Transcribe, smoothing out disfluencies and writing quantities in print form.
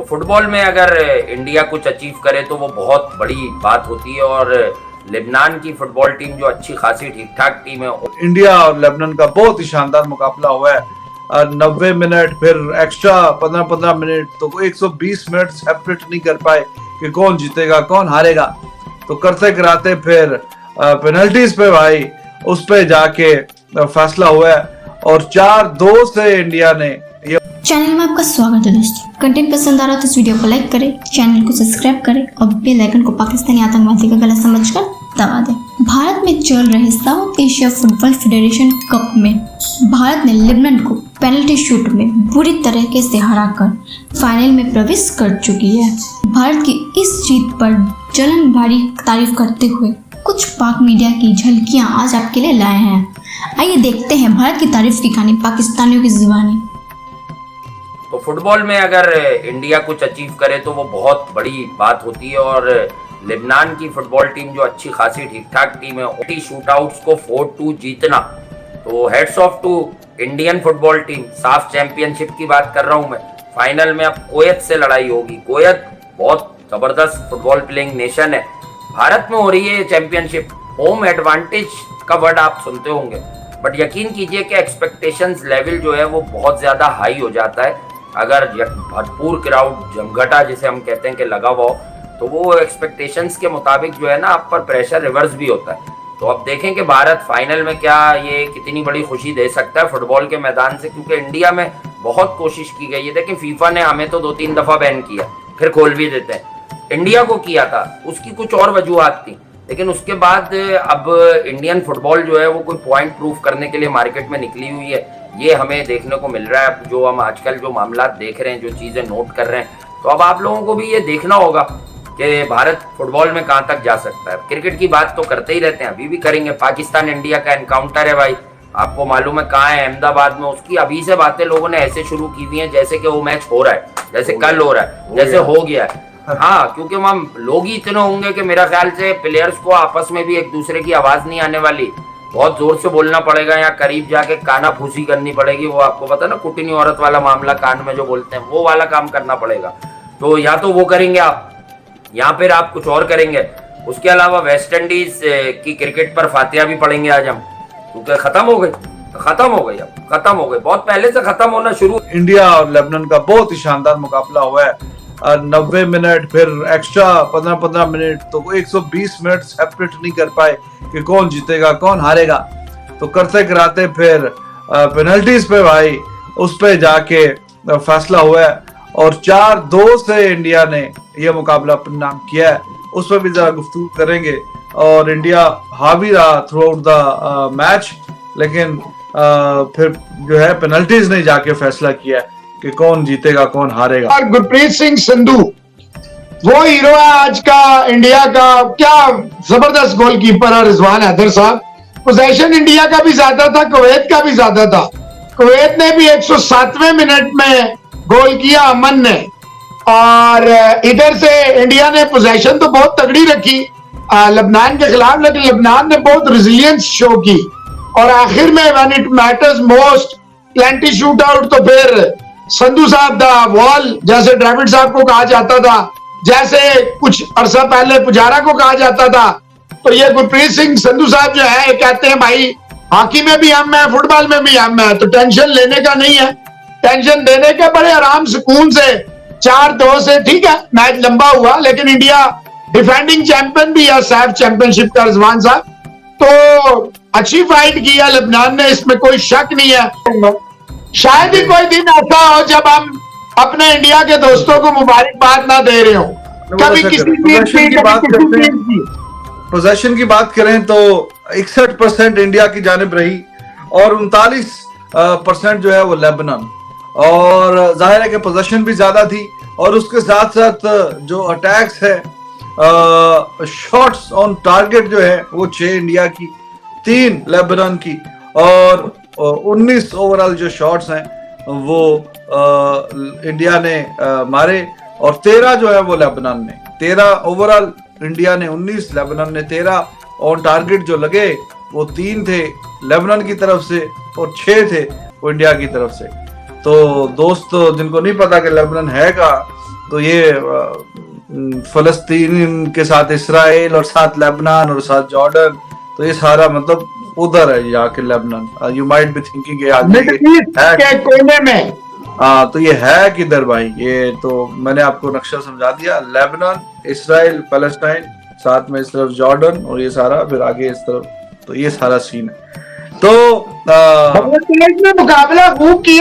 तो फुटबॉल में अगर इंडिया कुछ अचीव करे तो वो बहुत बड़ी बात होती है। और लेबनान की फुटबॉल टीम जो अच्छी खासी ठीक ठाक टीम है। इंडिया और लेबनान का बहुत ही शानदार मुकाबला हुआ है। 90 मिनट फिर एक्स्ट्रा 15-15 मिनट, तो 120 मिनट सेपरेट नहीं कर पाए कि कौन जीतेगा कौन हारेगा। तो करते कराते फिर पेनल्टीज पे भाई उस पे जाके फैसला हुआ है और 4-2 से इंडिया ने ये। चैनल में आपका स्वागत है दोस्तों। कंटेंट पसंद आ रहा है तो इस वीडियो को लाइक करें, चैनल को सब्सक्राइब करें और बेल आइकन को पाकिस्तानी आतंकवादी का गला समझकर दबा दें। भारत में चल रहे south Asia football federation cup में भारत ने लेबनान को पेनल्टी शूट में बुरी तरीके से हराकर फाइनल में प्रवेश कर चुकी है। भारत की इस जीत पर जलन भरी तारीफ करते हुए कुछ पाक मीडिया की झलकियां आज आपके लिए लाए हैं। आइए देखते हैं भारत की तारीफ की कहानी पाकिस्तानियों की जुबानी। तो फुटबॉल में अगर इंडिया कुछ अचीव करे तो वो बहुत बड़ी बात होती है। और लेबनान की फुटबॉल टीम जो अच्छी खासी ठीक ठाक टीम है, 80 शूटआउट्स को 4-2 जीतना, तो heads off to Indian football team. SAFF championship की बात कर रहा हूं मैं। फाइनल में अब कुवैत से लड़ाई होगी। कुवैत बहुत जबरदस्त फुटबॉल प्लेइंग नेशन है। भारत में हो रही है चैंपियनशिप। होम एडवांटेज का वर्ड आप सुनते होंगे, बट यकीन कीजिए कि एक्सपेक्टेशंस लेवल जो है वो बहुत ज्यादा हाई हो जाता है। अगर भरपूर क्राउड जमघटा जिसे हम कहते हैं कि लगा हुआ हो, तो वो एक्सपेक्टेशंस के मुताबिक जो है ना आप पर प्रेशर रिवर्स भी होता है। तो अब देखें कि भारत फाइनल में क्या ये कितनी बड़ी खुशी दे सकता है फुटबॉल के मैदान से, क्योंकि इंडिया में बहुत कोशिश की गई है। देखिए फीफा ने हमें तो 2-3 दफा बैन किया, फिर खोल भी देते हैं। इंडिया को किया था, उसकी कुछ और वजूहत थी, लेकिन उसके बाद अब इंडियन फुटबॉल जो है वो कोई पॉइंट प्रूफ करने के लिए मार्केट में निकली हुई है। ये हमें देखने को मिल रहा है। जो हम आजकल जो मामला देख रहे हैं, जो चीजें नोट कर रहे हैं, तो अब आप लोगों को भी ये देखना होगा कि भारत फुटबॉल में कहां तक जा सकता है। क्रिकेट की बात तो करते ही रहते हैं, अभी भी करेंगे। पाकिस्तान इंडिया का एनकाउंटर है भाई, आपको मालूम है कहाँ है, अहमदाबाद में। उसकी अभी से बातें लोगों ने ऐसे शुरू की हुई है जैसे कि वो मैच हो रहा है, जैसे कल हो रहा है, जैसे हो गया है। हाँ, क्योंकि वहां लोग ही इतने होंगे कि मेरा ख्याल से प्लेयर्स को आपस में भी एक दूसरे की आवाज नहीं आने वाली। बहुत जोर से बोलना पड़ेगा या करीब जाके काना फूसी करनी पड़ेगी। वो आपको पता ना, कुटनी औरत वाला मामला, कान में जो बोलते हैं, वो वाला काम करना पड़ेगा। तो या तो वो करेंगे आप, या फिर आप कुछ और करेंगे। उसके अलावा वेस्ट इंडीज की क्रिकेट पर फातिहा भी पढ़ेंगे आज हम, क्योंकि खत्म हो गई, अब खत्म हो गई, बहुत पहले से खत्म होना शुरू। इंडिया और लेबनान का बहुत ही शानदार मुकाबला हुआ है। 90 मिनट फिर एक्स्ट्रा 15-15 मिनट, तो 120 मिनट सेपरेट नहीं कर पाए कि कौन जीतेगा कौन हारेगा। तो करते कराते फिर पेनल्टीज पे भाई उस पे जाके फैसला हुआ है और 4-2 से इंडिया ने यह मुकाबला अपने नाम किया है। उस पर भी जरा गुफ्तगू करेंगे। और इंडिया हावी रहा थ्रू आउट द मैच, लेकिन फिर जो है पेनल्टीज ने जाके फैसला किया है कि कौन जीतेगा कौन हारेगा। और गुरप्रीत सिंह संधू वो हीरो है आज का इंडिया का। क्या जबरदस्त गोलकीपर है रिजवान हैदर साहब। पोजीशन इंडिया का भी ज्यादा था, कुवैत का भी ज्यादा था। कुवैत ने भी 107वें मिनट में गोल किया, अमन ने। और इधर से इंडिया ने पोजीशन तो बहुत तगड़ी रखी लेबनान के खिलाफ, लेकिन लेबनान ने बहुत रेजिलियंस शो की। और आखिर में when it matters most, plenty shoot out, तो फिर संधू साहब दा वॉल, जैसे ड्राविड साहब को कहा जाता था, जैसे कुछ अरसा पहले पुजारा को कहा जाता था। तो ये गुरप्रीत सिंह संधू साहब जो है कहते हैं भाई हॉकी में भी हम है, फुटबॉल में भी हम है, तो टेंशन लेने का नहीं है, टेंशन देने का बड़े आराम सुकून से। 4-2 से ठीक है, मैच लंबा हुआ, लेकिन इंडिया डिफेंडिंग चैंपियन भी है सैफ चैंपियनशिप का रिजवान साहब। तो अच्छी फाइट की है लेबनान ने, इसमें कोई शक नहीं है। शायद ही कोई दिन ऐसा हो जब हम अपने इंडिया के दोस्तों को मुबारकबाद ना दे रहे हो। कभी किसी पोजीशन की बात करें तो 61% इंडिया की जानिब रही और 39% जो है वो लेबनान। और जाहिर है कि पोजीशन भी ज्यादा थी और उसके साथ साथ जो अटैक्स है, शॉट्स ऑन टारगेट जो है वो 6 इंडिया की, 3 लेबनान की। और 19 ओवरऑल जो शॉट्स हैं वो इंडिया ने मारे और 13 जो है वो लेबनान ने। 13 ओवरऑल इंडिया ने 19, लेबनान ने 13। ऑन टारगेट जो लगे वो 3 थे लेबनान की तरफ से और 6 थे वो इंडिया की तरफ से। तो दोस्त जिनको नहीं पता कि लेबनान है का, तो ये फलस्तीन के साथ इसराइल और साथ लेबनान और साथ जॉर्डन, तो ये सारा मतलब उधर है जाके Lebanon. You might be thinking middle east के कोने में। हाँ, तो ये है किधर भाई? ये तो मैंने आपको नक्शा समझा दिया, लेबनान, इसराइल, पैलेस्टाइन, साथ में इस तरफ जॉर्डन और ये सारा फिर आगे इस तरफ, तो ये सारा सीन है। तो बांग्लादेश में मुकाबला खूब किया